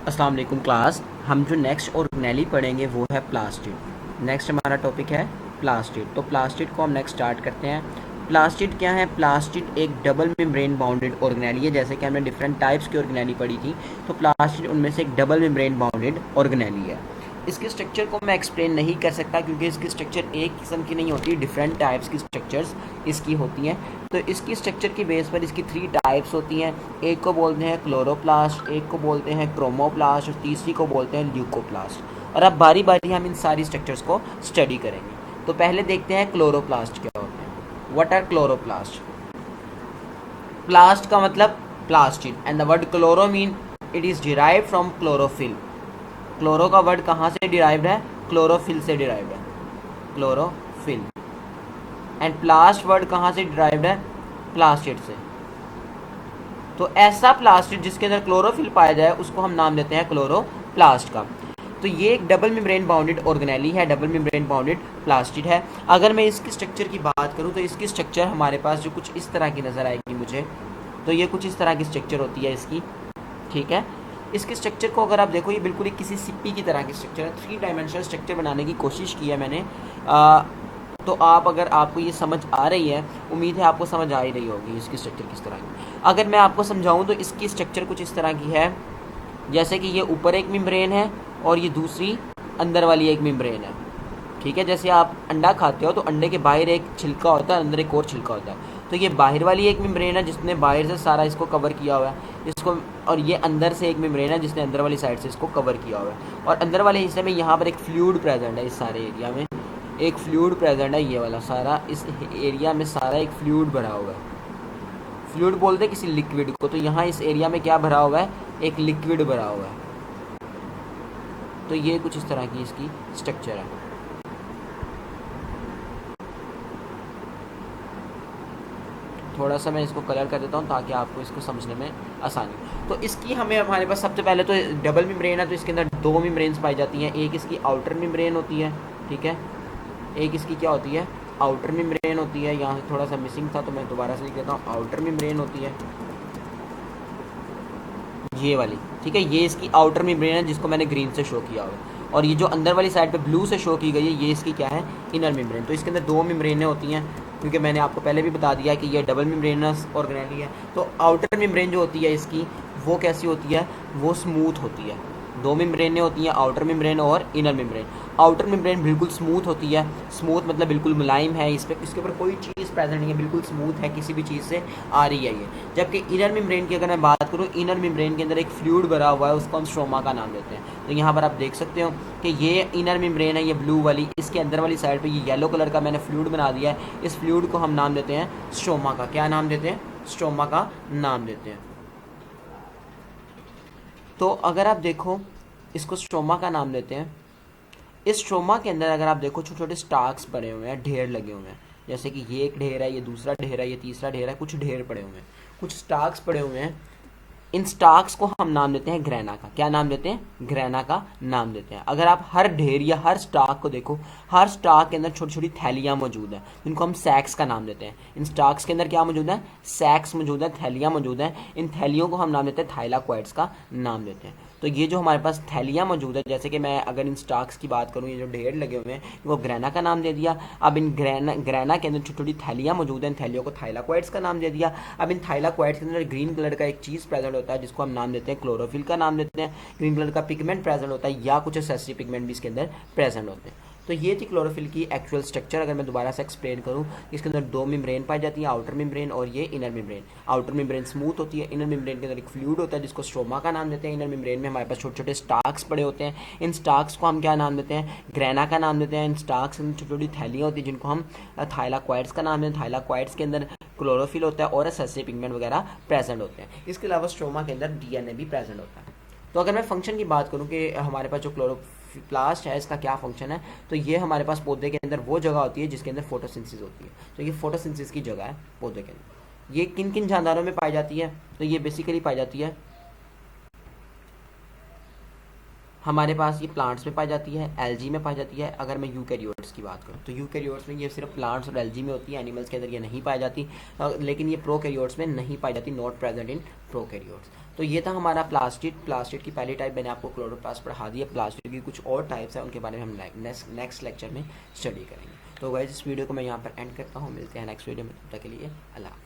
अस्सलाम वालेकुम क्लास। हम जो नेक्स्ट ऑर्गेनेली पढ़ेंगे वो है प्लास्टिड। नेक्स्ट हमारा टॉपिक है प्लास्टिड। तो प्लास्टिड को हम नेक्स्ट स्टार्ट करते हैं। प्लास्टिड क्या है? प्लास्टिड एक डबल मेम्ब्रेन बाउंडेड ऑर्गेनेली है। जैसे कि हमने डिफरेंट टाइप्स की ऑर्गेनेली पढ़ी थी, तो प्लास्टिड उनमें से एक डबल मेम्ब्रेन बाउंडेड ऑर्गेनेली है। इसके स्ट्रक्चर को मैं एक्सप्लेन नहीं कर सकता क्योंकि इसकी स्ट्रक्चर एक किस्म की नहीं होती, डिफरेंट टाइप्स की स्ट्रक्चर्स इसकी होती हैं। तो इसकी स्ट्रक्चर की बेस पर इसकी 3 टाइप्स होती हैं। एक को बोलते हैं क्लोरोप्लास्ट, एक को बोलते हैं क्रोमोप्लास्ट और तीसरी को बोलते हैं ल्यूकोप्लास्ट। और अब बारी बारी हम इन सारी स्ट्रक्चर्स को स्टडी करेंगे। तो पहले देखते हैं क्लोरोप्लास्ट क्या होते हैं। What are chloroplast? प्लास्ट का मतलब plastid and the word chloro mean it is derived from chlorophyll. Chloro का वर्ड कहाँ से डिराइव्ड है? क्लोरोफिल से डिराइव्ड है, क्लोरोफिल। एंड प्लास्ट वर्ड कहाँ से डिराइव्ड है? प्लास्टिड से। तो ऐसा प्लास्टिड जिसके अंदर क्लोरोफिल पाया जाए उसको हम नाम देते हैं क्लोरोप्लास्ट का। तो ये एक डबल मेम्ब्रेन बाउंडेड ऑर्गेनेली है, डबल मेम्ब्रेन बाउंडेड प्लास्टिड है। अगर मैं इसकी स्ट्रक्चर की बात करूँ तो इसकी स्ट्रक्चर हमारे पास जो कुछ इस तरह की नज़र आएगी मुझे, तो ये कुछ इस तरह की स्ट्रक्चर होती है इसकी, ठीक है। इसके स्ट्रक्चर को अगर आप देखो, ये बिल्कुल ही किसी सिप्पी की तरह की स्ट्रक्चर है। 3 डायमेंशनल स्ट्रक्चर बनाने की कोशिश की है मैंने। तो अगर आपको ये समझ आ रही है, उम्मीद है आपको समझ आ ही रही होगी इसकी स्ट्रक्चर किस तरह की। अगर मैं आपको समझाऊं तो इसकी स्ट्रक्चर कुछ इस तरह की है, जैसे कि ये ऊपर एक मेम्ब्रेन है और ये दूसरी अंदर वाली एक मेम्ब्रेन है, ठीक है। जैसे आप अंडा खाते हो तो अंडे के बाहर एक छिलका होता है, अंदर एक और छिलका होता है। तो ये बाहर वाली एक मेम्ब्रेन है जिसने बाहर से सारा इसको कवर किया हुआ है इसको, और ये अंदर से एक मेम्ब्रेन है जिसने अंदर वाली साइड से इसको कवर किया हुआ है। और अंदर वाले हिस्से में यहाँ पर एक फ्लूइड प्रेजेंट है। इस सारे एरिया में एक फ्लूइड प्रेजेंट है, ये वाला सारा, इस एरिया में सारा एक फ्लूइड भरा हुआ है। फ्लूइड बोलते हैं किसी लिक्विड को, तो यहाँ इस एरिया में क्या भरा हुआ है? एक लिक्विड भरा हुआ है। तो ये कुछ इस तरह की इसकी स्ट्रक्चर है। थोड़ा सा मैं इसको कलर कर देता हूँ ताकि आपको इसको समझने में आसानी हो। तो इसकी हमारे पास सबसे पहले तो डबल मेम्ब्रेन है, तो इसके अंदर 2 मेम्ब्रेन्स पाई जाती हैं। एक इसकी आउटर मेम्ब्रेन होती है, ठीक है। एक इसकी क्या होती है? आउटर मेम्ब्रेन होती है। यहाँ से थोड़ा सा मिसिंग था तो मैं दोबारा से लिख देता हूँ। आउटर मेम्ब्रेन होती है ये वाली, ठीक है। ये इसकी आउटर मेम्ब्रेन है जिसको मैंने ग्रीन से शो किया हुआ है। और ये जो अंदर वाली साइड पे ब्लू से शो की गई है, ये इसकी क्या है? Inner membrane. तो इसके अंदर 2 मेम्ब्रेनें होती हैं, क्योंकि मैंने आपको पहले भी बता दिया कि ये डबल मेम्ब्रेनस ऑर्गेनेली है। तो आउटर मेम्ब्रेन जो होती है इसकी, वो कैसी होती है? वो स्मूथ होती है। 2 मेम्ब्रेनें होती हैं, आउटर मेम्ब्रेन और इनर मेम्ब्रेन। आउटर मेम्ब्रेन बिल्कुल स्मूथ होती है। स्मूथ मतलब बिल्कुल मुलायम है, इस पर इसके ऊपर कोई चीज़ प्रेजेंट नहीं है, बिल्कुल स्मूथ है, किसी भी चीज़ से आ रही है ये। जबकि इनर मेम्ब्रेन की अगर मैं बात करूँ, इनर मेम्ब्रेन के अंदर एक फ्लूइड भरा हुआ है, उसको हम स्ट्रोमा का नाम देते हैं। तो यहाँ पर आप देख सकते हो कि ये इनर मेम्ब्रेन है, ये ब्लू वाली, इसके अंदर वाली साइड पे ये येलो कलर का मैंने फ्लूइड बना दिया है। इस फ्लूइड को हम नाम देते हैं स्ट्रोमा का। क्या नाम देते हैं? स्ट्रोमा का नाम देते हैं। तो अगर आप देखो, इसको स्ट्रोमा का नाम देते हैं। इस स्ट्रोमा के अंदर अगर आप देखो, छोटे छोटे स्टार्क्स पड़े हुए हैं, ढेर लगे हुए हैं। जैसे कि ये एक ढेर है, ये दूसरा ढेर है, ये तीसरा ढेर है, कुछ ढेर पड़े हुए हैं, कुछ स्टार्क्स पड़े हुए हैं। इन स्टार्क्स को हम नाम देते हैं ग्रेना का। क्या नाम देते हैं? ग्रेना का नाम देते हैं। अगर आप हर ढेर या हर स्टार्क को देखो, हर स्टार्क के अंदर छोटी छोटी थैलियां मौजूद हैं, जिनको हम सैक्स का नाम देते हैं। इन स्टार्क्स के अंदर क्या मौजूद है? सैक्स मौजूद है, थैलियां मौजूद हैं। इन थैलियों को हम नाम देते हैं थाइलाकोइड्स का नाम देते हैं। तो ये जो हमारे पास थैलियां मौजूद है, जैसे कि मैं अगर इन स्टार्क्स की बात करूँ, ये जो ढेर लगे हुए हैं, वो ग्रेना का नाम दे दिया। अब इन ग्रेना के अंदर छोटी छोटी थैलियां मौजूद हैं, इन थैलियों को थाइलाकोइड्स का नाम दे दिया। अब इन थाइलाकोइड्स के अंदर ग्रीन कलर का एक चीज़ प्रेजेंट होता है जिसको हम नाम देते हैं क्लोरोफिल का नाम देते हैं। ग्रीन कलर का पिगमेंट प्रेजेंट होता है या कुछ एसेसरी पिगमेंट भी इसके अंदर प्रेजेंट होते हैं। तो ये थी क्लोरोफिल की एक्चुअल स्ट्रक्चर। अगर मैं दोबारा से एक्सप्लेन करूँ, इसके अंदर 2 मेम्ब्रेन पाई जाती है, आउटर मेम्ब्रेन और ये inner membrane. Outer membrane smooth होती है, इनर मेम्ब्रेन के अंदर एक फ्लूइड होता है जिसको स्ट्रोमा का नाम देते हैं। इनर मेम्ब्रेन में हमारे पास छोटे छोटे स्टार्क्स पड़े होते हैं। इन स्टार्क्स को हम क्या नाम देते हैं? ग्रेना का नाम देते हैं। इन स्टार्क्स में छोटी छोटी थैलियाँ होती है जिनको हम थाइलाकोइड्स का नाम देते हैं। थाइलाकोइड्स के अंदर क्लोरोफिल होता है और एसेसरी पिगमेंट वगैरह प्रेजेंट होते हैं। इसके अलावा स्ट्रोमा के अंदर डीएनए भी प्रेजेंट होता है। तो अगर मैं फंक्शन की बात करूं कि हमारे पास जो क्लोरोप्लास्ट है इसका क्या फंक्शन है, तो ये हमारे पास पौधे के अंदर वो जगह होती है जिसके अंदर फोटोसिंथेसिस होती है। तो ये फोटोसिंथेसिस की जगह है पौधे के अंदर। ये किन किन जानदारों में पाई जाती है? तो ये बेसिकली पाई जाती है हमारे पास ये प्लांट्स में पाई जाती है, एल्गी में पाई जाती है। अगर मैं यूकैरियोट्स की बात करूँ तो यूकैरियोट्स में ये सिर्फ प्लांट्स और एल्गी में होती है, एनिमल्स के अंदर ये नहीं पाई जाती। लेकिन ये प्रोकैरियोट्स में नहीं पाई जाती, नॉट प्रेजेंट इन प्रोकैरियोट्स। तो ये था हमारा प्लास्टिड की पहली टाइप, मैंने आपको क्लोरोप्लास्ट पढ़ा दिया। प्लास्टिड की कुछ और टाइप्स हैं, उनके बारे में हम नेक्स्ट लेक्चर में स्टडी करेंगे। तो गाइस इस वीडियो को मैं यहाँ पर एंड करता हूँ, मिलते हैं नेक्स्ट वीडियो में, तब तक के लिए अल्लाह।